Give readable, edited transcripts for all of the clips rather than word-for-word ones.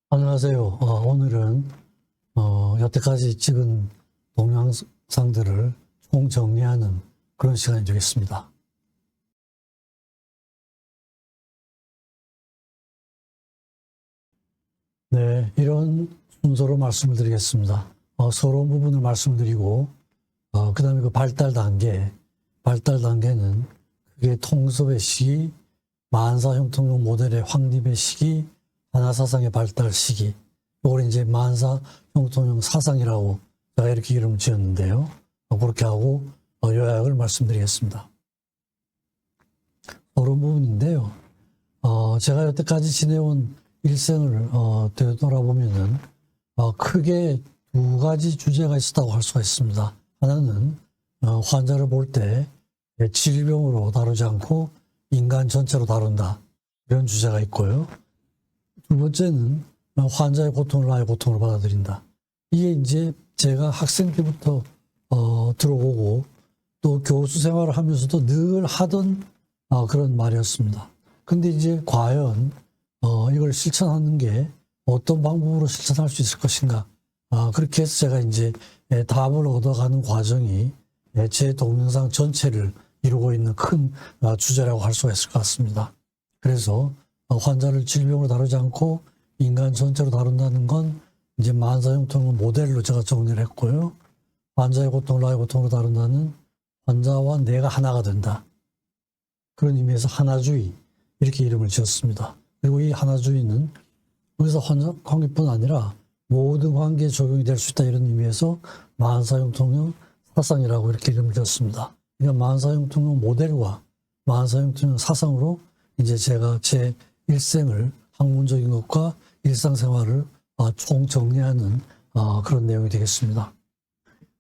안녕하세요. 오늘은 여태까지 찍은 동영상들을 총 정리하는 그런 시간이 되겠습니다. 네, 이런 순서로 말씀을 드리겠습니다. 서론 부분을 말씀을 드리고, 그 다음에 그 발달 단계는 그게 통섭의 시기, 만사형통용 모델의 확립의 시기, 하나사상의 발달 시기, 이걸 이제 만사형통용 사상이라고 제가 이렇게 이름을 지었는데요. 그렇게 하고 요약을 말씀드리겠습니다. 서론 부분인데요. 제가 여태까지 지내온 일생을 되돌아보면은 크게 두 가지 주제가 있었다고 할 수가 있습니다. 하나는 환자를 볼 때 질병으로 다루지 않고 인간 전체로 다룬다, 이런 주제가 있고요. 두 번째는 환자의 고통을 나의 고통으로 받아들인다. 이게 이제 제가 학생 때부터 들어오고 또 교수 생활을 하면서도 늘 하던 그런 말이었습니다. 근데 이제 과연 이걸 실천하는 게 어떤 방법으로 실천할 수 있을 것인가, 그렇게 해서 제가 이제 답을 얻어가는 과정이 제 동영상 전체를 이루고 있는 큰 주제라고 할 수가 있을 것 같습니다. 그래서 환자를 질병으로 다루지 않고 인간 전체로 다룬다는 건 이제 만사형통용 모델로 제가 정리를 했고요. 환자의 고통을 나의 고통으로 다룬다는, 환자와 내가 하나가 된다, 그런 의미에서 하나주의, 이렇게 이름을 지었습니다. 그리고 이 하나주의는 여기서 환자 관계뿐 아니라 모든 관계에 적용이 될 수 있다, 이런 의미에서 만사형통용 사상이라고 이렇게 이름을 지었습니다. 그러니까 만사형통용 모델과 만사형통용 사상으로 이제 제가 제 일생을, 학문적인 것과 일상생활을 총 정리하는 그런 내용이 되겠습니다.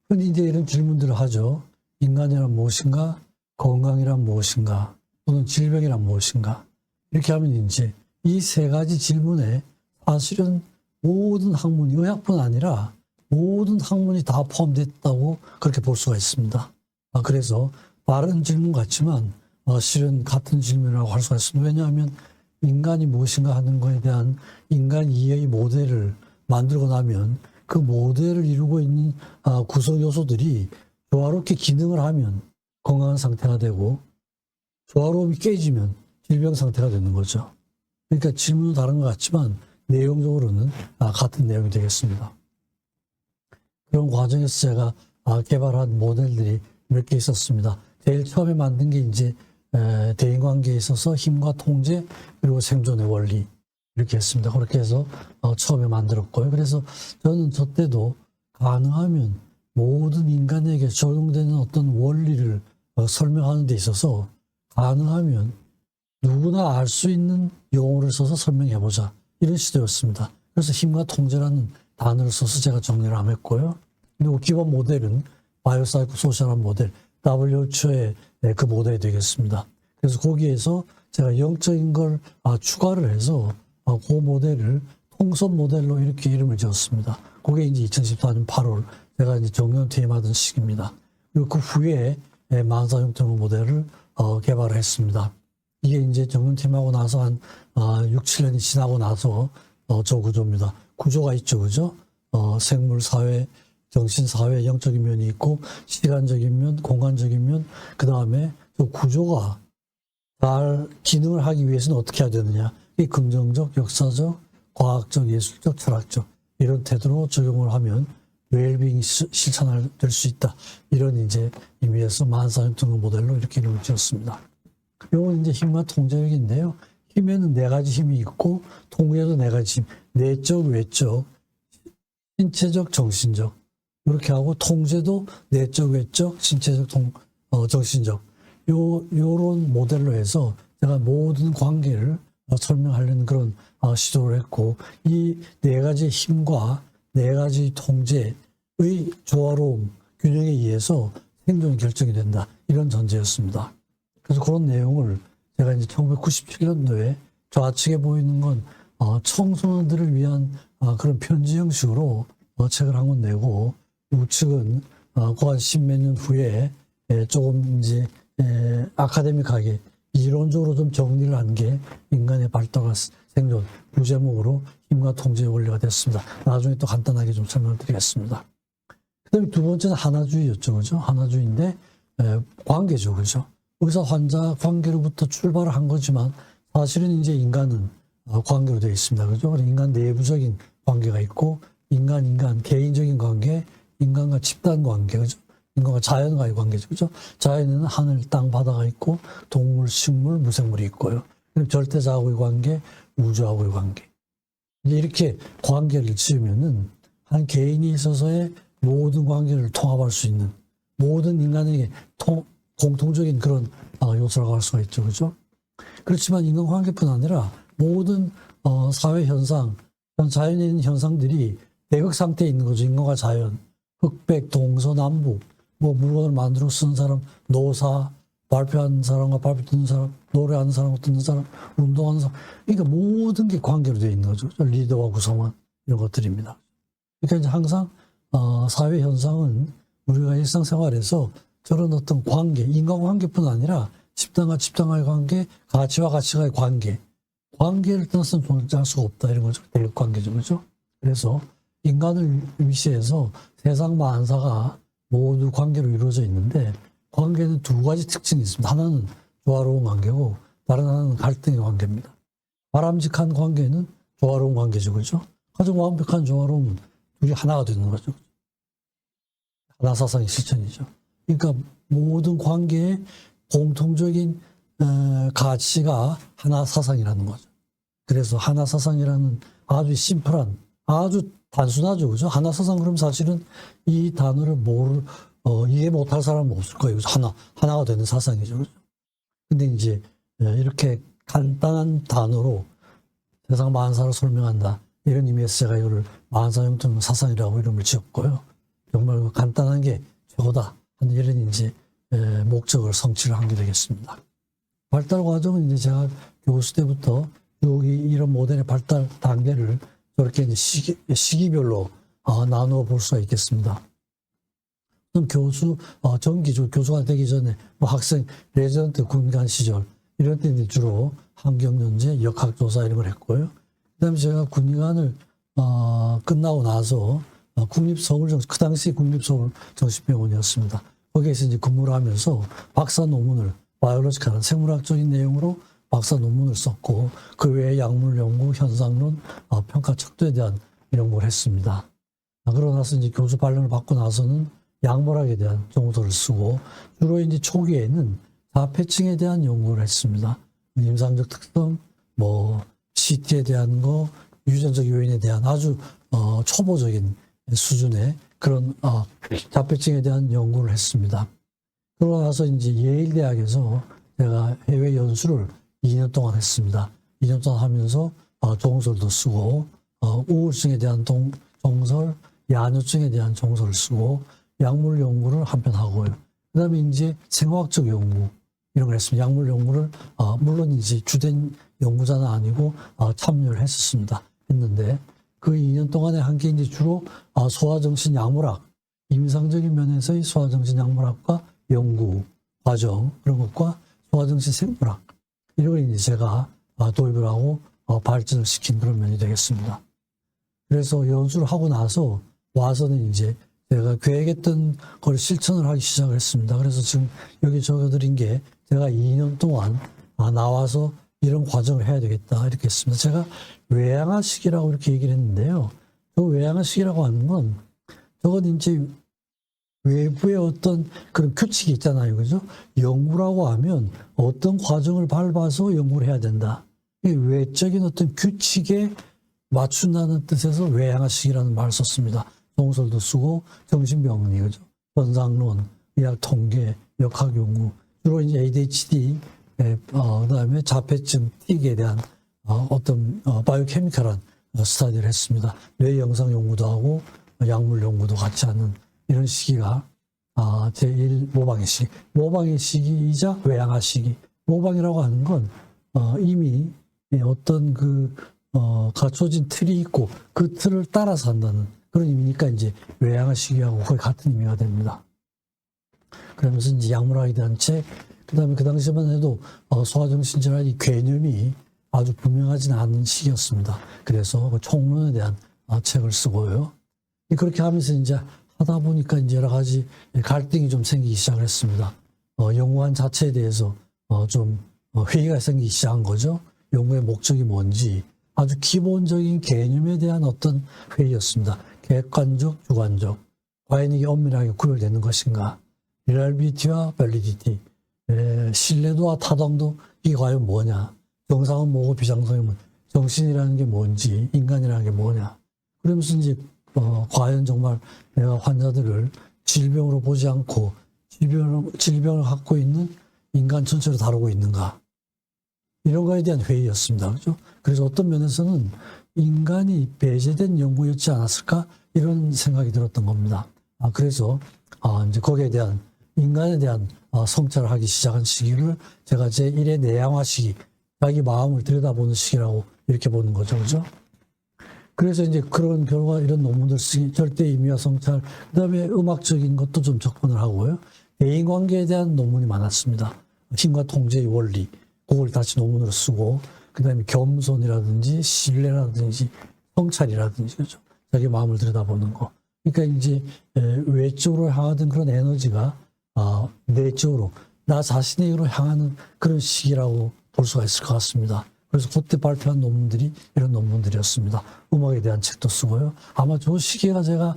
흔히 이제 이런 질문들을 하죠. 인간이란 무엇인가? 건강이란 무엇인가? 또는 질병이란 무엇인가? 이렇게 하면 이제 이 세 가지 질문에 사실은 모든 학문이, 의학뿐 아니라 모든 학문이 다 포함됐다고 그렇게 볼 수가 있습니다. 그래서 빠른 질문 같지만 실은 같은 질문이라고 할 수가 있습니다. 왜냐하면 인간이 무엇인가 하는 것에 대한 인간 이해의 모델을 만들고 나면 그 모델을 이루고 있는 구성 요소들이 조화롭게 기능을 하면 건강한 상태가 되고, 조화로움이 깨지면 질병 상태가 되는 거죠. 그러니까 질문은 다른 것 같지만 내용적으로는 같은 내용이 되겠습니다. 그런 과정에서 제가 개발한 모델들이 몇 개 있었습니다. 제일 처음에 만든 게 이제 대인관계에 있어서 힘과 통제, 그리고 생존의 원리, 이렇게 했습니다. 그렇게 해서 처음에 만들었고요. 그래서 저는 저 때도 가능하면 모든 인간에게 적용되는 어떤 원리를 설명하는 데 있어서 가능하면 누구나 알 수 있는 용어를 써서 설명해보자, 이런 시도였습니다. 그래서 힘과 통제라는 단어를 써서 제가 정리를 했고요. 그리고 기본 모델은 바이오사이코 소셜한 모델, WHO의 그 모델이 되겠습니다. 그래서 거기에서 제가 영적인 걸 추가를 해서 그 모델을 통섭 모델로 이렇게 이름을 지었습니다. 그게 이제 2014년 8월 제가 이제 정년 퇴임하던 시기입니다. 그리고 그 후에 만사형통용 모델을 개발을 했습니다. 이게 이제 정년 퇴임하고 나서 한 6, 7년이 지나고 나서 저 구조입니다. 구조가 있죠, 그죠? 생물, 사회, 정신, 사회, 영적인 면이 있고, 시간적인 면, 공간적인 면, 그 다음에 그 구조가 잘 기능을 하기 위해서는 어떻게 해야 되느냐. 이 긍정적, 역사적, 과학적, 예술적, 철학적, 이런 태도로 적용을 하면 웰빙이 실천될 수 있다, 이런 이제 의미에서 만사형통용 모델로 이렇게 이름을 지었습니다. 이건 이제 힘과 통제력인데요. 힘에는 네 가지 힘이 있고, 통제도 네 가지 힘, 내적, 외적, 신체적, 정신적, 이렇게 하고, 통제도 내적, 외적, 신체적, 정신적, 요런 모델로 해서 제가 모든 관계를 설명하려는 그런 시도를 했고, 이 네 가지 힘과 네 가지 통제의 조화로움, 균형에 의해서 생존이 결정이 된다, 이런 전제였습니다. 그래서 그런 내용을 제가 이제 1997년도에 좌측에 보이는 건 청소년들을 위한 그런 편지 형식으로 책을 한 권 내고, 우측은 그 십몇 년 후에 조금 이제 아카데믹하게 이론적으로 좀 정리를 한 게 인간의 발달과 생존, 부제목으로 힘과 통제의 원리가 됐습니다. 나중에 또 간단하게 좀 설명을 드리겠습니다. 그 다음에 두 번째는 하나주의였죠. 그죠? 하나주의인데, 관계죠. 그죠? 의사 환자 관계로부터 출발을 한 거지만 사실은 이제 인간은 관계로 되어 있습니다. 그죠? 인간 내부적인 관계가 있고, 인간, 개인적인 관계, 인간과 집단 관계, 그죠? 인간과 자연과의 관계죠. 그죠? 자연에는 하늘, 땅, 바다가 있고, 동물, 식물, 무생물이 있고요. 그리고 절대자하고의 관계, 우주하고의 관계. 이제 이렇게 관계를 지으면은 한 개인이 있어서의 모든 관계를 통합할 수 있는 모든 인간에게 공통적인 그런 요소라고 할 수가 있죠. 그죠? 그렇지만 인간관계뿐 아니라 모든 사회 현상, 자연에 있는 현상들이 대극 상태에 있는 거죠. 인간과 자연, 흑백, 동서남북, 뭐 물건을 만들어 쓰는 사람, 노사, 발표하는 사람과 발표 듣는 사람, 노래하는 사람과 듣는 사람, 운동하는 사람. 그러니까 모든 게 관계로 되어 있는 거죠. 리더와 구성원 이런 것들입니다. 그러니까 이제 항상 사회 현상은 우리가 일상생활에서 저런 어떤 관계, 인간관계뿐 아니라 집단과 집단과의 관계, 가치와 가치와의 관계, 관계를 떠나서는 존재할 수가 없다 이런 거죠. 대립관계죠. 그죠? 그래서 인간을 위시해서 세상 만사가 모두 관계로 이루어져 있는데 관계는 두 가지 특징이 있습니다. 하나는 조화로운 관계고 다른 하나는 갈등의 관계입니다. 바람직한 관계는 조화로운 관계죠. 그죠? 가장 완벽한 조화로움은 둘이 하나가 되는 거죠. 하나 사상의 실천이죠. 그러니까 모든 관계의 공통적인 가치가 하나 사상이라는 거죠. 그래서 하나 사상이라는 아주 심플한, 아주 단순하죠. 그죠? 하나 사상 그럼 사실은 이 단어를 이해 못할 사람은 없을 거예요. 하나가 되는 사상이죠. 그죠? 근데 이제 이렇게 간단한 단어로 세상 만사를 설명한다. 이런 의미에서 제가 이거를 만사형통 사상이라고 이름을 지었고요. 정말 간단한 게 최고다 하는 이런 이제 목적을 성취를 한 게 되겠습니다. 발달 과정은 이제 제가 교수 때부터 여기 이런 모델의 발달 단계를 저렇게 이제 시기별로 나누어 볼 수가 있겠습니다. 교수, 정기죠. 교수가 되기 전에 뭐 학생, 레지던트 군간 시절 이런 때 이제 주로 환경연재, 역학조사 이런 걸 했고요. 그 다음에 제가 군의관을 끝나고 나서 그 당시 국립서울정신병원이었습니다. 거기에서 이제 근무를 하면서 박사 논문을 바이올로지컬한 생물학적인 내용으로 박사 논문을 썼고 그 외에 약물 연구, 현상론, 평가 척도에 대한 연구를 했습니다. 그러고 나서 이제 교수 발령을 받고 나서는 약물학에 대한 정보를 쓰고 주로 이제 초기에는 자폐증에 대한 연구를 했습니다. 임상적 특성, 뭐 CT에 대한 거, 유전적 요인에 대한 아주 초보적인 수준의 그런 자폐증에 대한 연구를 했습니다. 그러고 나서 이제 예일대학에서 제가 해외 연수를 2년 동안 했습니다. 2년 동안 하면서 종설도 쓰고 우울증에 대한 종설, 야뇨증에 대한 종설을 쓰고 약물 연구를 한편 하고요. 그 다음에 이제 생화학적 연구 이런 걸 했습니다. 약물 연구를 물론 이제 주된 연구자는 아니고 참여를 했는데 그 2년 동안에 한 게 이제 주로 소아정신약물학, 임상적인 면에서의 소아정신약물학과 연구 과정 그런 것과 소아정신생물학 이런 걸 이제 제가 도입을 하고 발전을 시킨 그런 면이 되겠습니다. 그래서 연수를 하고 나서 와서는 이제 제가 계획했던 걸 실천을 하기 시작을 했습니다. 그래서 지금 여기 적어드린 게 제가 2년 동안 나와서 이런 과정을 해야 되겠다 이렇게 했습니다. 제가 외양화식이라고 이렇게 얘기를 했는데요. 그 외양화식이라고 하는 건 저건 이제 외부의 어떤 그런 규칙이 있잖아요. 그죠? 연구라고 하면 어떤 과정을 밟아서 연구를 해야 된다. 외적인 어떤 규칙에 맞춘다는 뜻에서 외양화식이라는 말을 썼습니다. 동설도 쓰고 정신병리, 그죠? 현상론, 의학 통계, 역학 연구, 주로 이제 ADHD, 그다음에 자폐증, 틱에 대한 어떤 바이오케미컬한 스터디를 했습니다. 뇌 영상 연구도 하고 약물 연구도 같이 하는 이런 시기가 제1 모방의 시기. 모방의 시기이자 외양화 시기. 모방이라고 하는 건 이미 어떤 갖춰진 틀이 있고 그 틀을 따라서 한다는 그런 의미니까 이제 외양화 시기하고 거의 같은 의미가 됩니다. 그러면서 이제 약물학에 대한 책, 그 다음에 그 당시만 해도 소아정신질환 이 개념이 아주 분명하지는 않은 시기였습니다. 그래서 그 총론에 대한 책을 쓰고요. 그렇게 하면서 이제 하다 보니까 이제 여러 가지 갈등이 좀 생기기 시작했습니다. 연구관 자체에 대해서 좀 회의가 생기기 시작한 거죠. 연구의 목적이 뭔지 아주 기본적인 개념에 대한 어떤 회의였습니다. 객관적, 주관적, 과연 이게 엄밀하게 구별되는 것인가? reliability와 validity, 신뢰도와 타당도 이게 과연 뭐냐? 정상은 뭐고 비정상은 뭐냐? 정신이라는 게 뭔지, 인간이라는 게 뭐냐? 그러면서 이제 과연 정말 내가 환자들을 질병으로 보지 않고 질병을 갖고 있는 인간 전체로 다루고 있는가? 이런 거에 대한 회의였습니다. 그죠? 그래서 어떤 면에서는 인간이 배제된 연구였지 않았을까? 이런 생각이 들었던 겁니다. 그래서 이제 거기에 대한 인간에 대한 성찰을 하기 시작한 시기를 제가 제1의 내양화 시기, 자기 마음을 들여다보는 시기라고 이렇게 보는 거죠. 그죠? 그래서 이제 그런 결과 이런 논문들 쓰기, 절대 의미와 성찰, 그 다음에 음악적인 것도 좀 접근을 하고요. 대인관계에 대한 논문이 많았습니다. 힘과 통제의 원리, 그걸 다시 논문으로 쓰고, 그 다음에 겸손이라든지 신뢰라든지 성찰이라든지, 그죠? 자기 마음을 들여다보는 거. 그러니까 이제 외적으로 향하던 그런 에너지가 내적으로 나 자신에게로 향하는 그런 시기라고 볼 수가 있을 것 같습니다. 그래서 그때 발표한 논문들이 이런 논문들이었습니다. 음악에 대한 책도 쓰고요. 아마 저 시기가 제가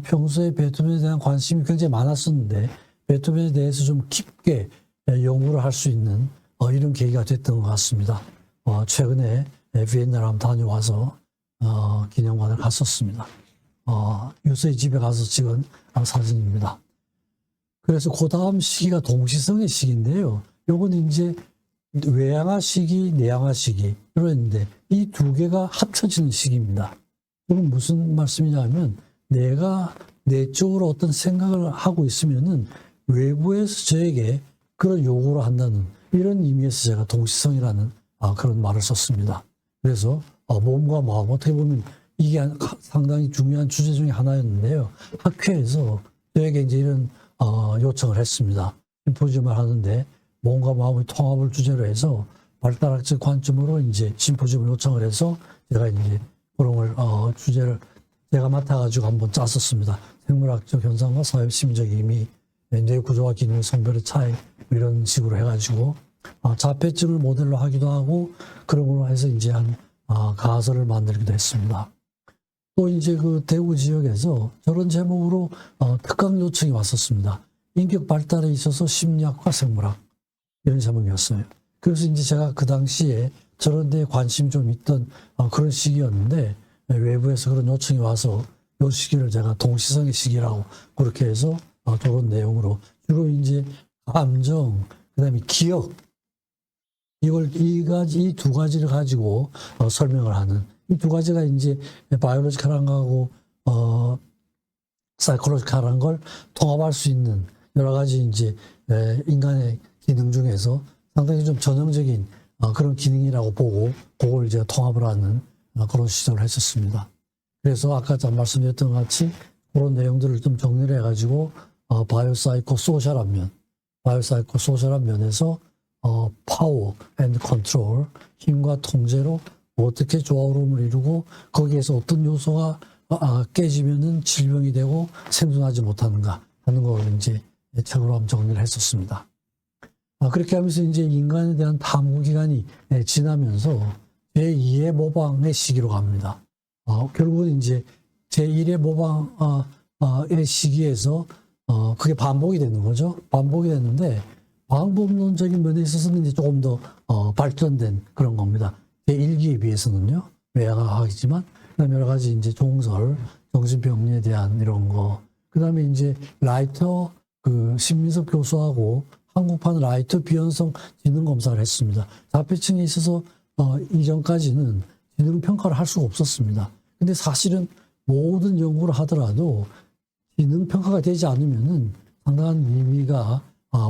평소에 베토벤에 대한 관심이 굉장히 많았었는데 베토벤에 대해서 좀 깊게 연구를 할 수 있는 이런 계기가 됐던 것 같습니다. 최근에 비엔나를 한번 다녀와서 기념관을 갔었습니다. 유서의 집에 가서 찍은 사진입니다. 그래서 그 다음 시기가 동시성의 시기인데요. 요건 이제 외양화 시기, 내양화 시기 이러는데 이 두 개가 합쳐지는 시기입니다. 이건 무슨 말씀이냐면 내가 내적으로 어떤 생각을 하고 있으면은 외부에서 저에게 그런 요구를 한다는 이런 의미에서 제가 동시성이라는 그런 말을 썼습니다. 그래서 몸과 마음 어떻게 보면 이게 상당히 중요한 주제 중에 하나였는데요. 학회에서 저에게 이제 이런 요청을 했습니다. 심포지엄을 하는데 몸과 마음의 통합을 주제로 해서 발달학적 관점으로 이제 심포지엄을 요청을 해서 제가 이제 그런 걸 주제를 제가 맡아가지고 한번 짰었습니다. 생물학적 현상과 사회심적 의미, 뇌 구조와 기능, 성별의 차이 이런 식으로 해가지고 자폐증을 모델로 하기도 하고 그런 걸로 해서 이제 한 가설을 만들기도 했습니다. 또 이제 그 대구 지역에서 저런 제목으로 특강 요청이 왔었습니다. 인격 발달에 있어서 심리학과 생물학 이런 제목이었어요. 그래서 이제 제가 그 당시에 저런 데에 관심이 좀 있던 그런 시기였는데 외부에서 그런 요청이 와서 이 시기를 제가 동시성의 시기라고 그렇게 해서 저런 내용으로 주로 이제 감정, 그다음에 기억 이 두 가지를 가지고 설명을 하는 이 두 가지가 이제 바이올로지컬한 거하고 사이콜로지컬한 걸 통합할 수 있는 여러 가지 이제 인간의 기능 중에서 상당히 좀 전형적인 그런 기능이라고 보고 그걸 이제 통합을 하는 그런 시도를 했었습니다. 그래서 아까 말씀드렸던 것 같이 그런 내용들을 좀 정리를 해가지고 바이오사이코 소셜한 면에서 파워 앤드 컨트롤, 힘과 통제로 어떻게 조화로움을 이루고 거기에서 어떤 요소가 깨지면은 질병이 되고 생존하지 못하는가 하는 걸 이제 책으로 한번 정리를 했었습니다. 그렇게 하면서 이제 인간에 대한 탐구 기간이 지나면서 제2의 모방의 시기로 갑니다. 결국은 이제 제1의 모방의 시기에서 그게 반복이 되는 거죠. 반복이 됐는데 방법론적인 면에 있어서는 이제 조금 더 발전된 그런 겁니다. 제1기에 비해서는요. 외양화학이지만 그다음에 여러 가지 이제 종설, 정신병리에 대한 이런 거. 그다음에 이제 라이터 신민섭 교수하고 한국판 라이터 비현성 지능 검사를 했습니다. 자폐증에 있어서 이전까지는 지능 평가를 할 수가 없었습니다. 근데 사실은 모든 연구를 하더라도 지능 평가가 되지 않으면은 상당한 의미가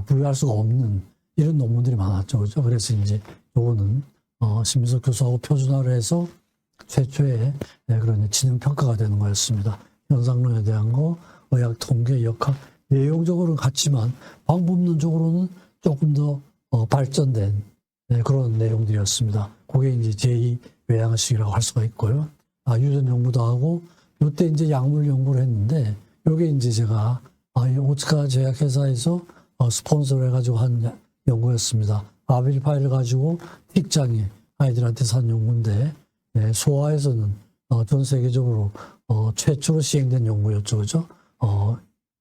부여할 수가 없는 이런 논문들이 많았죠. 그렇죠? 그래서 이제 요거는 신민석 교수하고 표준화를 해서 최초의 그런 지능 평가가 되는 거였습니다. 현상론에 대한 거, 의학 통계, 역학 내용적으로는 같지만 방법론적으로는 조금 더 발전된 네, 그런 내용들이었습니다. 그게 이제 제2 외양식이라고 할 수가 있고요. 유전 연구도 하고, 이때 이제 약물 연구를 했는데, 요게 이제 제가 이 오츠카 제약회사에서 스폰서를 해가지고 한 연구였습니다. 아빌파이를 가지고 틱장애 아이들한테 산 연구인데, 소아에서는 전 세계적으로 최초로 시행된 연구였죠, 그죠?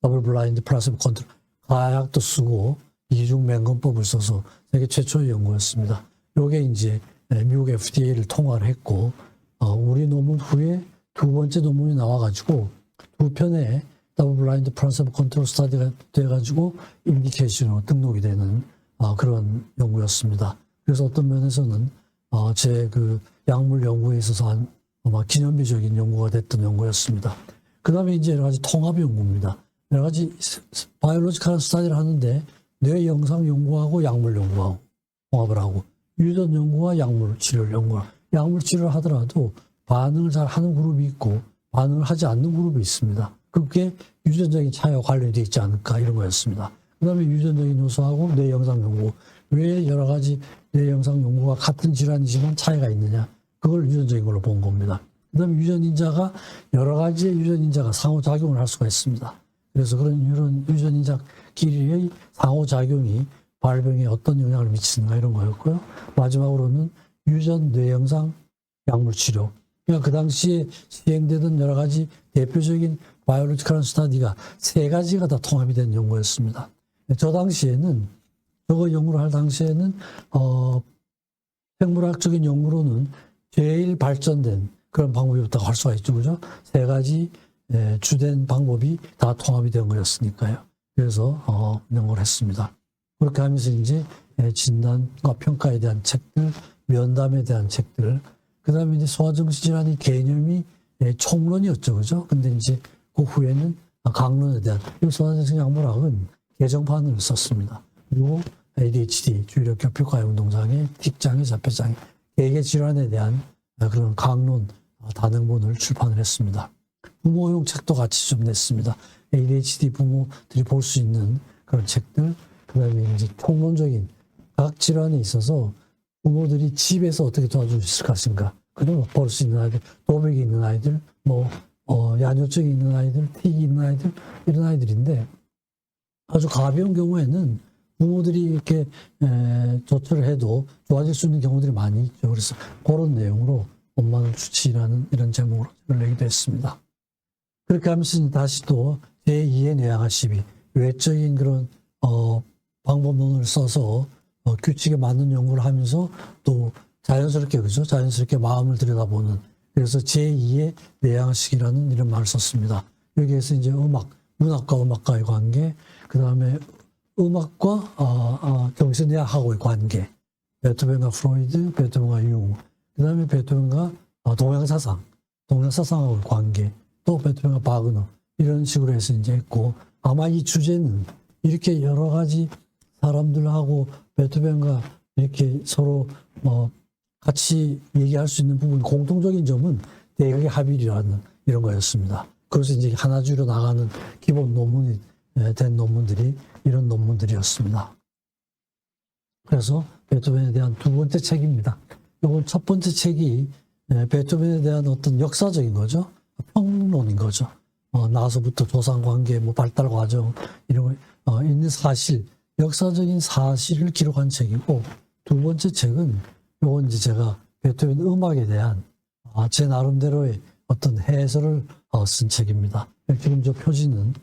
더블 블라인드 플라시보 컨트롤, 가약도 쓰고 이중 맹금법을 써서 세계 최초의 연구였습니다. 요게 이제 미국 FDA를 통과를 했고, 우리 논문 후에 두 번째 논문이 나와가지고 두 편의 더블 블라인드 플라시보 컨트롤 스터디가 돼가지고 인디케이션으로 등록이 되는 그런 연구였습니다. 그래서 어떤 면에서는 제 그 약물 연구에 있어서 아마 기념비적인 연구가 됐던 연구였습니다. 그 다음에 이제 여러 가지 통합 연구입니다. 여러 가지 바이올로지컬한 스터디를 하는데 뇌 영상 연구하고 약물 연구하고 통합을 하고, 유전 연구와 약물 치료를 연구하고, 약물 치료를 하더라도 반응을 잘 하는 그룹이 있고 반응을 하지 않는 그룹이 있습니다. 그게 유전적인 차이와 관련이 되어 있지 않을까, 이런 거였습니다. 그 다음에 유전적인 요소하고 뇌 영상 연구, 왜 여러 가지 뇌 영상 연구가 같은 질환이지만 차이가 있느냐, 그걸 유전적인 걸로 본 겁니다. 그 다음에 유전인자가 여러 가지의 유전인자가 상호작용을 할 수가 있습니다. 그래서 이런 유전인자끼리의 상호작용이 발병에 어떤 영향을 미치는가, 이런 거였고요. 마지막으로는 유전 뇌영상 약물 치료. 그러니까 그 당시에 시행되던 여러 가지 대표적인 바이올로지컬한 스터디가 세 가지가 다 통합이 된 연구였습니다. 저거 연구를 할 당시에는 생물학적인 연구로는 제일 발전된 그런 방법이었다고 할 수가 있죠, 그죠? 세 가지 주된 방법이 다 통합이 된 거였으니까요. 그래서 연구를 했습니다. 그렇게 하면서 이제 진단과 평가에 대한 책들, 면담에 대한 책들, 그 다음에 이제 소아정신질환의 개념이 총론이었죠, 그죠? 근데 이제 그 후에는 강론에 대한, 소아정신약물학은 개정판을 썼습니다. 그리고 ADHD, 주의력 결핍 과잉 운동장애, 틱장애, 자폐장애, 개개 질환에 대한 그런 강론 단행본을 출판을 했습니다. 부모용 책도 같이 좀 냈습니다. ADHD 부모들이 볼 수 있는 그런 책들, 그 다음에 이제 총론적인 각 질환에 있어서 부모들이 집에서 어떻게 도와줄 수 있을 것인가, 그리고 볼 수 있는 아이들, 도백이 있는 아이들, 야뇨증이 있는 아이들, 틱이 있는 아이들, 이런 아이들인데, 아주 가벼운 경우에는 부모들이 이렇게 조처를 해도 좋아질 수 있는 경우들이 많이 있죠. 그래서 그런 내용으로 엄마는 주치라는 이런 제목으로 책을 내기도 했습니다. 그렇게 하면서 다시 또 제2의 뇌양아 시비, 외적인 그런 방법론을 써서 규칙에 맞는 연구를 하면서 또 자연스럽게, 그죠? 자연스럽게 마음을 들여다보는, 그래서 제2의 뇌양식이라는 이런 말을 썼습니다. 여기에서 이제 문학과 음악과의 관계, 그 다음에 음악과 정신의학하고의 관계, 베토벤과 프로이드, 베토벤과 융, 그 다음에 베토벤과 동양사상하고의 관계, 또 베토벤과 바그너, 이런 식으로 해서 이제 했고, 아마 이 주제는 이렇게 여러 가지 사람들하고 베토벤과 이렇게 서로 같이 얘기할 수 있는 부분, 공통적인 점은 대각의 합일이라는 이런 거였습니다. 그래서 이제 하나주로 나가는 기본 논문이 된 논문들이 이런 논문들이었습니다. 그래서 베토벤에 대한 두 번째 책입니다. 이건 첫 번째 책이 베토벤에 대한 어떤 역사적인 거죠. 평론인 거죠. 나서부터 조상관계, 발달 과정, 이런 거, 있는 사실, 역사적인 사실을 기록한 책이고, 두 번째 책은 요건 이제 제가 베토벤 음악에 대한 제 나름대로의 어떤 해설을 쓴 책입니다. 지금 저 표지는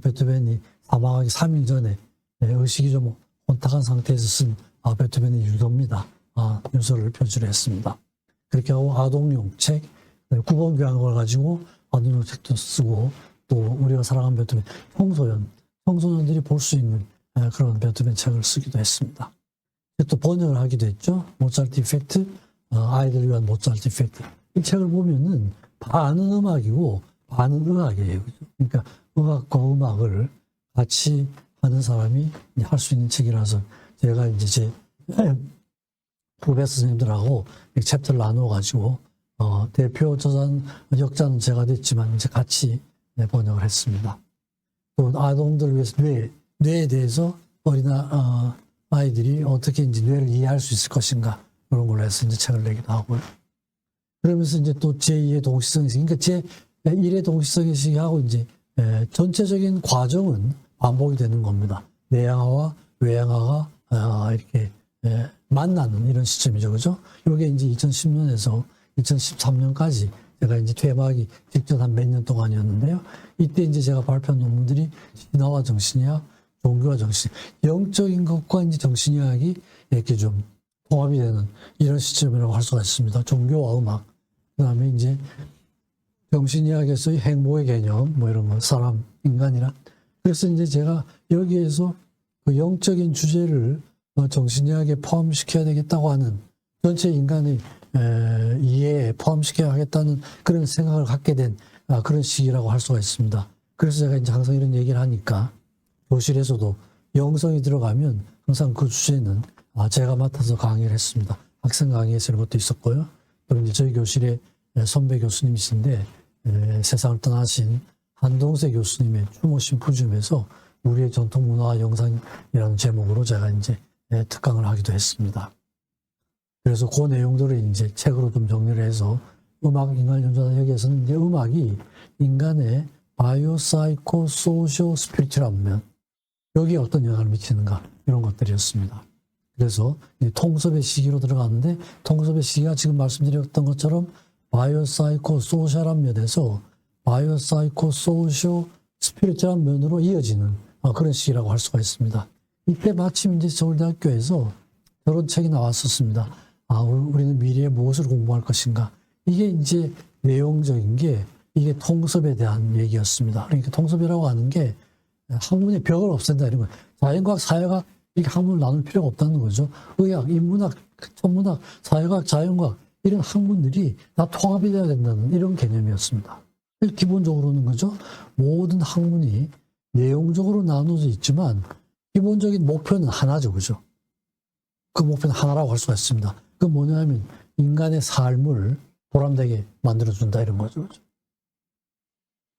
베토벤이 사망하기 3일 전에 의식이 좀 혼탁한 상태에서 쓴 베토벤의 유서입니다. 유서를 표지를 했습니다. 그렇게 하고 아동용 책, 9번 교양을 가지고 아동용 책도 쓰고, 또 우리가 사랑하는 베토벤 청소년들이 볼 수 있는 그런 베토벤 책을 쓰기도 했습니다. 또 번역을 하기도 했죠. 모차르트 이펙트, 아이들을 위한 모차르트 이펙트. 이 책을 보면은 반은 음악이고 반은 의학이에요. 그러니까 의학과 음악을 같이 하는 사람이 할 수 있는 책이라서 제가 이제 제 후배 선생님들하고 챕터를 나누어가지고 대표 저자는 역자는 제가 됐지만 이제 같이 번역을 했습니다. 또 아동들을 위해서 뇌에 대해서 아이들이 어떻게 이제 뇌를 이해할 수 있을 것인가 그런 걸로 해서 이제 책을 내기도 하고요. 그러면서 이제 또 제2의 동시성의식, 그러니까 제1의 동시성의식하고 이제 전체적인 과정은 반복이 되는 겁니다. 내향화와 외향화가 이렇게 만나는 이런 시점이죠, 그죠? 이게 이제 2010년에서 2013년까지 제가 이제 퇴임하기 직전 한 몇 년 동안이었는데요. 이때 이제 제가 발표한 논문들이 신화와 정신이학, 종교와 정신, 영적인 것과 이제 정신이학이 이렇게 좀 통합이 되는 이런 시점이라고 할 수가 있습니다. 종교와 음악, 그 다음에 이제 정신이학에서의 행복의 개념, 뭐 이런 거, 사람, 인간이란. 그래서 이제 제가 여기에서 그 영적인 주제를 정신이학에 포함시켜야 되겠다고 하는 전체 인간의 이해에 포함시켜야 하겠다는 그런 생각을 갖게 된 그런 시기라고 할 수가 있습니다. 그래서 제가 이제 항상 이런 얘기를 하니까 교실에서도 영성이 들어가면 항상 그 주제는 제가 맡아서 강의를 했습니다. 학생 강의에서 이런 것도 있었고요. 또 이제 저희 교실의 선배 교수님이신데 세상을 떠나신 한동세 교수님의 추모 심포지움에서 우리의 전통 문화와 영상이라는 제목으로 제가 이제 특강을 하기도 했습니다. 그래서 그 내용들을 이제 책으로 좀 정리를 해서 음악, 인간, 연주나 여기에서는 이제 음악이 인간의 바이오, 사이코, 소시오, 스피리추얼한 면, 여기에 어떤 영향을 미치는가, 이런 것들이었습니다. 그래서 통섭의 시기로 들어가는데, 통섭의 시기가 지금 말씀드렸던 것처럼 바이오, 사이코, 소셜한 면에서 바이오, 사이코, 소시오, 스피리추얼한 면으로 이어지는 그런 시기라고 할 수가 있습니다. 이때 마침 이제 서울대학교에서 저런 책이 나왔었습니다. 우리는 미래에 무엇을 공부할 것인가. 이게 이제 내용적인 게 이게 통섭에 대한 얘기였습니다. 그러니까 통섭이라고 하는 게 학문의 벽을 없앤다 이런 거예요. 자연과학, 사회과학 이렇게 학문을 나눌 필요가 없다는 거죠. 의학, 인문학, 천문학, 사회과학, 자연과학 이런 학문들이 다 통합이 돼야 된다는 이런 개념이었습니다. 기본적으로는 거죠. 모든 학문이 내용적으로 나눠져 있지만 기본적인 목표는 하나죠. 그죠? 그 목표는 하나라고 할 수가 있습니다. 그 뭐냐면 인간의 삶을 보람되게 만들어준다 이런 거죠. 그죠?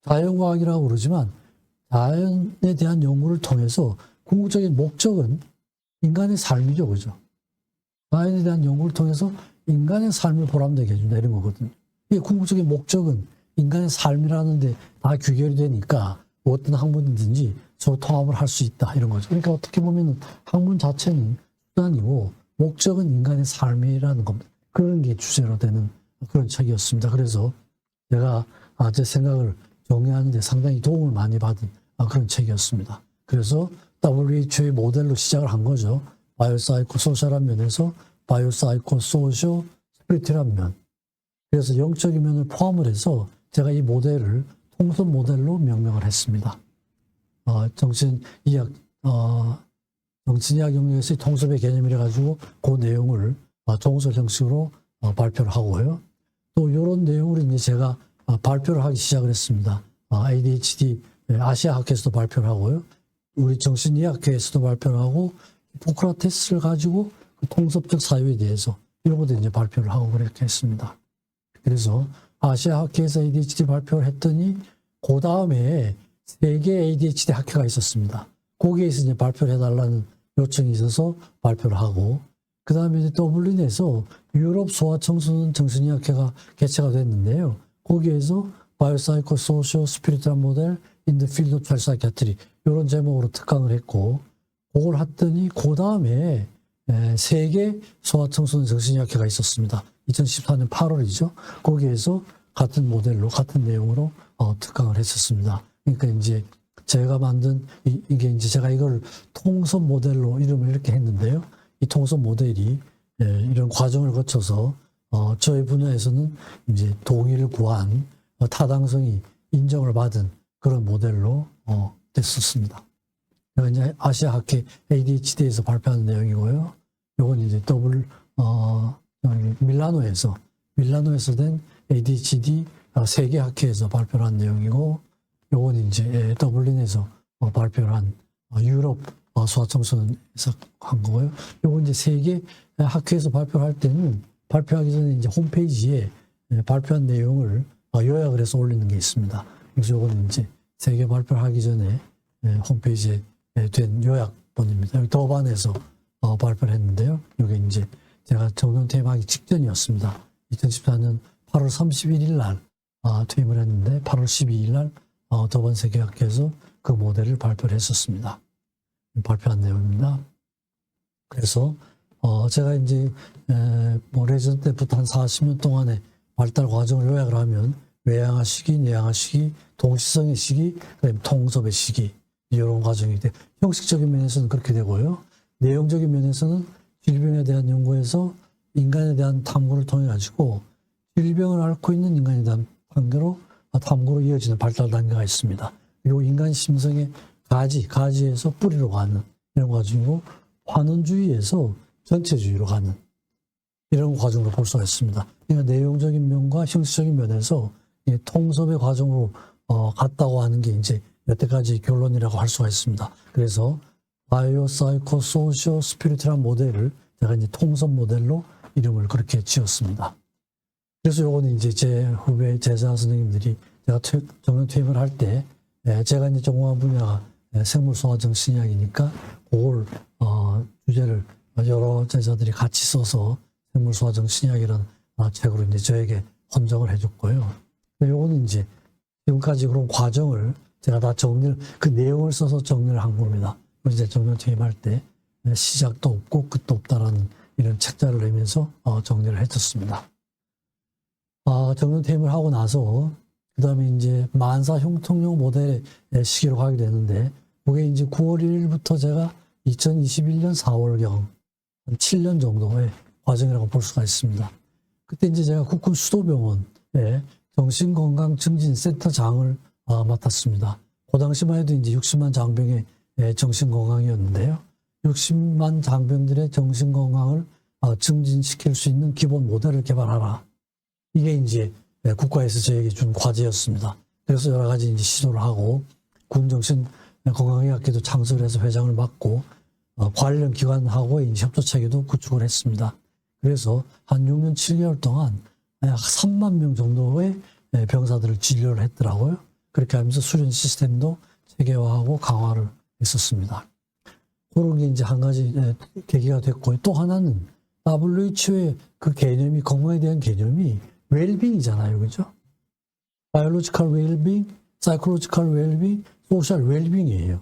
자연과학이라고 그러지만 자연에 대한 연구를 통해서 궁극적인 목적은 인간의 삶이죠. 그죠? 자연에 대한 연구를 통해서 인간의 삶을 보람되게 해준다 이런 거거든요. 이게 궁극적인 목적은 인간의 삶이라는 데 다 귀결이 되니까 어떤 학문이든지 서로 통합을 할 수 있다 이런 거죠. 그러니까 어떻게 보면 학문 자체는 수단이고 목적은 인간의 삶이라는 겁니다. 그런 게 주제로 되는 그런 책이었습니다. 그래서 제가 제 생각을 정리하는 데 상당히 도움을 많이 받은 그런 책이었습니다. 그래서 WHO의 모델로 시작을 한 거죠. 바이오사이코 소셜한 면에서 바이오사이코 소쇼 스피리트란 면. 그래서 영적인 면을 포함을 해서 제가 이 모델을 통섭 모델로 명명을 했습니다. 정신이학 영역에서의 통섭의 개념이라 가지고 그 내용을 종설 형식으로 발표를 하고요. 또 이런 내용을 이제 제가 발표를 하기 시작을 했습니다. ADHD 아시아 학회에서도 발표를 하고요. 우리 정신의학회에서도 발표를 하고 히포크라테스를 가지고 그 통섭적 사유에 대해서 이런 것도 이제 발표를 하고 그렇게 했습니다. 그래서 아시아 학회에서 ADHD 발표를 했더니 그 다음에 세계 ADHD 학회가 있었습니다. 거기에서 이제 발표를 해달라는 요청이 있어서 발표를 하고, 그 다음에 이제 더블린에서 유럽 소아청소년 정신의학회가 개최가 됐는데요. 거기에서 바이오사이코 소시오 스피리트한 모델 in the field of child psychiatry 이런 제목으로 특강을 했고, 그걸 했더니 그 다음에 세계 소아청소년 정신의학회가 있었습니다. 2014년 8월이죠. 거기에서 같은 모델로 같은 내용으로 특강을 했었습니다. 그러니까 이제 제가 만든 이게 이제 제가 이걸 통섭 모델로 이름을 이렇게 했는데요. 이 통섭 모델이 이런 과정을 거쳐서 저희 분야에서는 이제 동의를 구한 타당성이 인정을 받은 그런 모델로 됐었습니다. 제가 이제 아시아 학회 ADHD에서 발표한 내용이고요. 이건 이제 밀라노에서 된 ADHD 세계 학회에서 발표를 한 내용이고, 요건 이제 더블린에서 발표를 한 유럽 소아청소년에서 한 거고요. 요건 이제 세계 학회에서 발표를 할 때는 발표하기 전에 이제 홈페이지에 발표한 내용을 요약을 해서 올리는 게 있습니다. 그래서 요거는 이제 세계 발표를 하기 전에 홈페이지에 된 요약본입니다. 여기 더반에서 발표를 했는데요. 이게 이제 제가 정년 퇴임하기 직전이었습니다. 2014년 8월 31일 날 퇴임을 했는데 8월 12일 날 더번 세계학회에서 그 모델을 발표를 했었습니다. 발표한 내용입니다. 그래서 제가 이제 뭐 레전 때부터 한 40년 동안의 발달 과정을 요약을 하면 외양화 시기, 내양화 시기, 동시성의 시기, 그다음에 통섭의 시기 이런 과정이 돼. 형식적인 면에서는 그렇게 되고요. 내용적인 면에서는 질병에 대한 연구에서 인간에 대한 탐구를 통해 가지고 질병을 앓고 있는 인간에 대한 탐구로 이어지는 발달 단계가 있습니다. 그리고 인간 심성의 가지에서 뿌리로 가는 이런 과정이고 환원주의에서 전체주의로 가는 이런 과정으로 볼 수가 있습니다. 그러니까 내용적인 면과 형식적인 면에서 통섭의 과정으로 갔다고 하는 게 이제 여태까지 결론이라고 할 수가 있습니다. 그래서 바이오, 사이코, 소시오, 스피리트라는 모델을 제가 이제 통섭 모델로 이름을 그렇게 지었습니다. 그래서 요거는 이제 제 후배 제자 선생님들이 제가 정년 퇴임을 할 때 제가 이제 전공한 분야가 생물소화정신의학이니까 그걸 주제를 여러 제자들이 같이 써서 생물소화정신의학이라는 책으로 이제 저에게 헌정을 해줬고요. 요거는 이제 지금까지 그런 과정을 제가 다 그 내용을 써서 정리를 한 겁니다. 이제 정년 퇴임할 때 시작도 없고 끝도 없다라는 이런 책자를 내면서 정리를 해줬습니다. 정년 퇴임을 하고 나서 그 다음에 이제 만사 흉통용 모델의 시기로 가게 되는데 그게 이제 9월 1일부터 제가 2021년 4월경 한 7년 정도의 과정이라고 볼 수가 있습니다. 그때 이제 제가 국군 수도병원에 정신건강증진센터장을 맡았습니다. 그 당시만 해도 이제 60만 장병의 정신건강이었는데요. 60만 장병들의 정신건강을 증진시킬 수 있는 기본 모델을 개발하라. 이게 이제 국가에서 저에게 준 과제였습니다. 그래서 여러 가지 이제 시도를 하고 군정신건강의학회도 창설을 해서 회장을 맡고 관련 기관하고의 협조체계도 구축을 했습니다. 그래서 한 6년 7개월 동안 약 3만 명 정도의 병사들을 진료를 했더라고요. 그렇게 하면서 수련 시스템도 체계화하고 강화를 했었습니다. 그런 게 이제 한 가지 계기가 됐고 또 하나는 WHO의 그 개념이 건강에 대한 개념이 웰빙이잖아요. 그죠? 바이올로지컬 웰빙, 사이콜로지컬 웰빙, 소셜 웰빙이에요.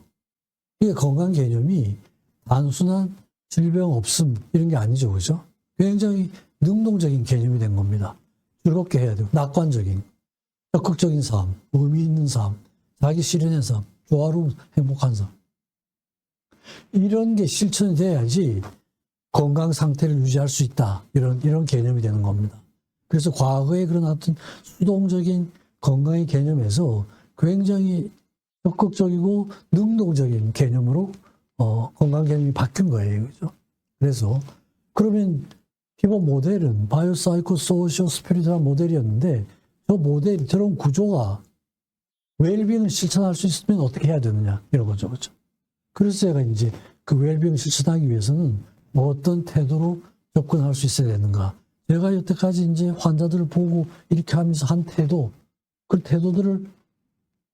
이게 건강 개념이 단순한 질병 없음 이런 게 아니죠. 그죠? 굉장히 능동적인 개념이 된 겁니다. 즐겁게 해야 되고 낙관적인, 적극적인 삶, 의미 있는 삶, 자기 실현의 삶, 조화로운 행복한 삶. 이런 게 실천이 돼야지 건강 상태를 유지할 수 있다. 이런 개념이 되는 겁니다. 그래서 과거에 그런 어떤 수동적인 건강의 개념에서 굉장히 적극적이고 능동적인 개념으로 건강 개념이 바뀐 거예요. 그죠? 그래서 그러면 기본 모델은 바이오, 사이코, 소시오, 스피리트라는 모델이었는데 저런 구조가 웰빙을 실천할 수 있으면 어떻게 해야 되느냐 이런 거죠. 그죠? 그래서 제가 이제 그 웰빙을 실천하기 위해서는 어떤 태도로 접근할 수 있어야 되는가. 제가 여태까지 이제 환자들을 보고 이렇게 하면서 한 태도, 그 태도들을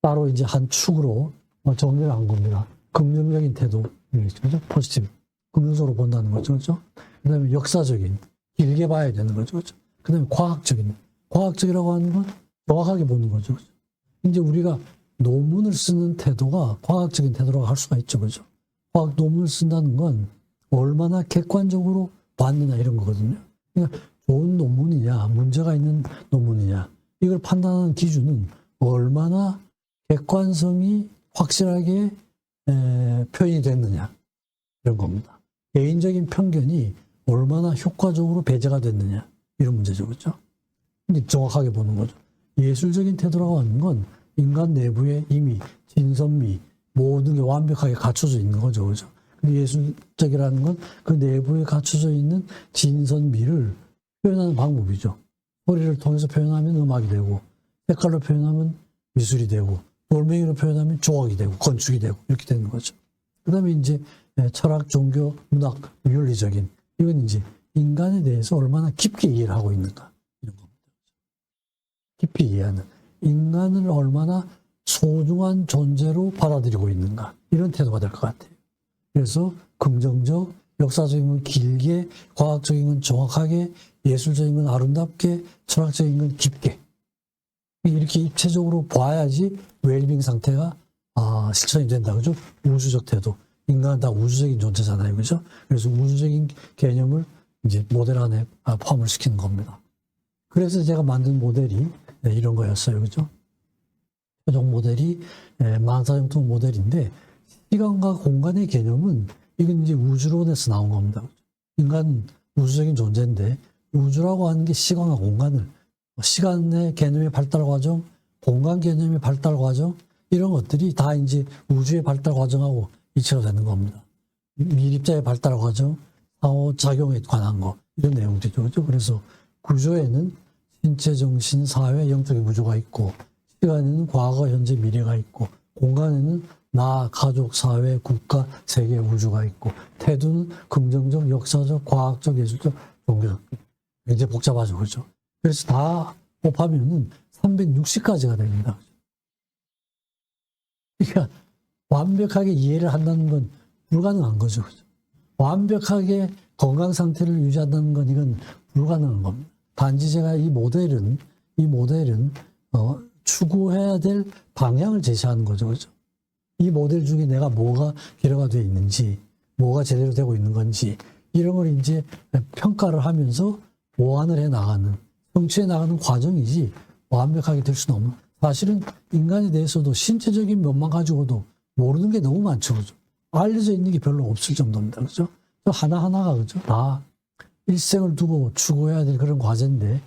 따로 이제 한 축으로 정리를 한 겁니다. 긍정적인 태도, 그죠? 포지티브, 긍정적으로 본다는 거죠, 그죠? 그 다음에 역사적인, 길게 봐야 되는 거죠, 그죠? 그 다음에 과학적이라고 하는 건 정확하게 보는 거죠, 그죠? 이제 우리가 논문을 쓰는 태도가 과학적인 태도라고 할 수가 있죠, 그죠? 과학 논문을 쓴다는 건 얼마나 객관적으로 봤느냐 이런 거거든요. 그러니까 좋은 논문이냐, 문제가 있는 논문이냐, 이걸 판단하는 기준은 얼마나 객관성이 확실하게 표현이 됐느냐, 이런 겁니다. 개인적인 편견이 얼마나 효과적으로 배제가 됐느냐, 이런 문제죠, 그렇죠? 근데 정확하게 보는 거죠. 예술적인 태도라고 하는 건 인간 내부에 이미 진선미, 모든 게 완벽하게 갖춰져 있는 거죠, 그렇죠? 근데 예술적이라는 건 그 내부에 갖춰져 있는 진선미를 표현하는 방법이죠. 소리를 통해서 표현하면 음악이 되고, 색깔로 표현하면 미술이 되고, 돌멩이로 표현하면 조각이 되고, 건축이 되고, 이렇게 되는 거죠. 그 다음에 이제 철학, 종교, 문학, 윤리적인, 이건 이제 인간에 대해서 얼마나 깊게 이해를 하고 있는가, 이런 겁니다. 깊이 이해하는, 인간을 얼마나 소중한 존재로 받아들이고 있는가, 이런 태도가 될 것 같아요. 그래서 긍정적, 역사적인 건 길게, 과학적인 건 정확하게, 예술적인 건 아름답게, 철학적인 건 깊게. 이렇게 입체적으로 봐야지 웰빙 상태가 실천이 된다. 그죠? 우주적 태도. 인간은 다 우주적인 존재잖아요. 그죠? 그래서 우주적인 개념을 이제 모델 안에 포함을 시키는 겁니다. 그래서 제가 만든 모델이 이런 거였어요. 그죠? 최종 모델이 만사형통 모델인데, 시간과 공간의 개념은 이건 이제 우주론에서 나온 겁니다. 인간은 우주적인 존재인데, 우주라고 하는 게 시간과 공간을, 시간의 개념의 발달 과정, 공간 개념의 발달 과정, 이런 것들이 다 이제 우주의 발달 과정하고 일치가 되는 겁니다. 미립자의 발달 과정, 상호작용에 관한 거, 이런 내용들이죠. 그렇죠? 그래서 구조에는 신체, 정신, 사회, 영적인 구조가 있고, 시간에는 과거, 현재, 미래가 있고, 공간에는 나, 가족, 사회, 국가, 세계, 우주가 있고, 태도는 긍정적, 역사적, 과학적, 예술적, 종교적. 굉장히 복잡하죠. 그렇죠? 그래서 다 곱하면은 360가지가 됩니다. 그러니까 완벽하게 이해를 한다는 건 불가능한 거죠. 그죠? 완벽하게 건강 상태를 유지한다는 건 이건 불가능한 겁니다. 단지 제가 이 모델은 추구해야 될 방향을 제시하는 거죠. 그죠? 이 모델 중에 내가 뭐가 기여가 되어 있는지, 뭐가 제대로 되고 있는 건지, 이런 걸 이제 평가를 하면서 보완을 해 나가는, 성취해 나가는 과정이지 완벽하게 될 수는 없는. 사실은 인간에 대해서도 신체적인 면만 가지고도 모르는 게 너무 많죠. 그죠? 알려져 있는 게 별로 없을 정도입니다. 그죠? 하나하나가, 그죠? 다 일생을 두고 추구해야 될 그런 과제인데,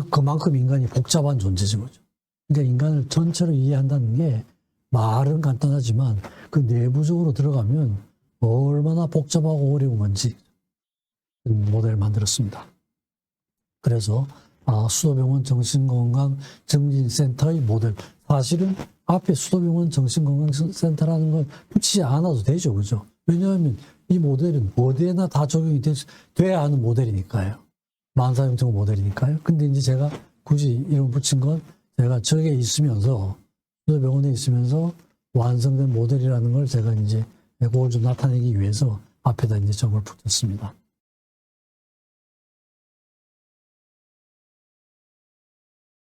그만큼 인간이 복잡한 존재죠. 그죠? 그러니까 인간을 전체로 이해한다는 게 말은 간단하지만 그 내부적으로 들어가면 얼마나 복잡하고 어려운 건지 모델을 만들었습니다. 그래서 수도병원 정신건강증진센터의 모델. 사실은 앞에 수도병원 정신건강센터라는 걸 붙이지 않아도 되죠. 그죠? 왜냐하면 이 모델은 어디에나 다 적용이 돼야 하는 모델이니까요. 만사형통 모델이니까요. 근데 이제 제가 굳이 이름 붙인 건 제가 저게 있으면서, 수도병원에 있으면서 완성된 모델이라는 걸 제가 이제 그걸 좀 나타내기 위해서 앞에다 이제 점을 붙였습니다.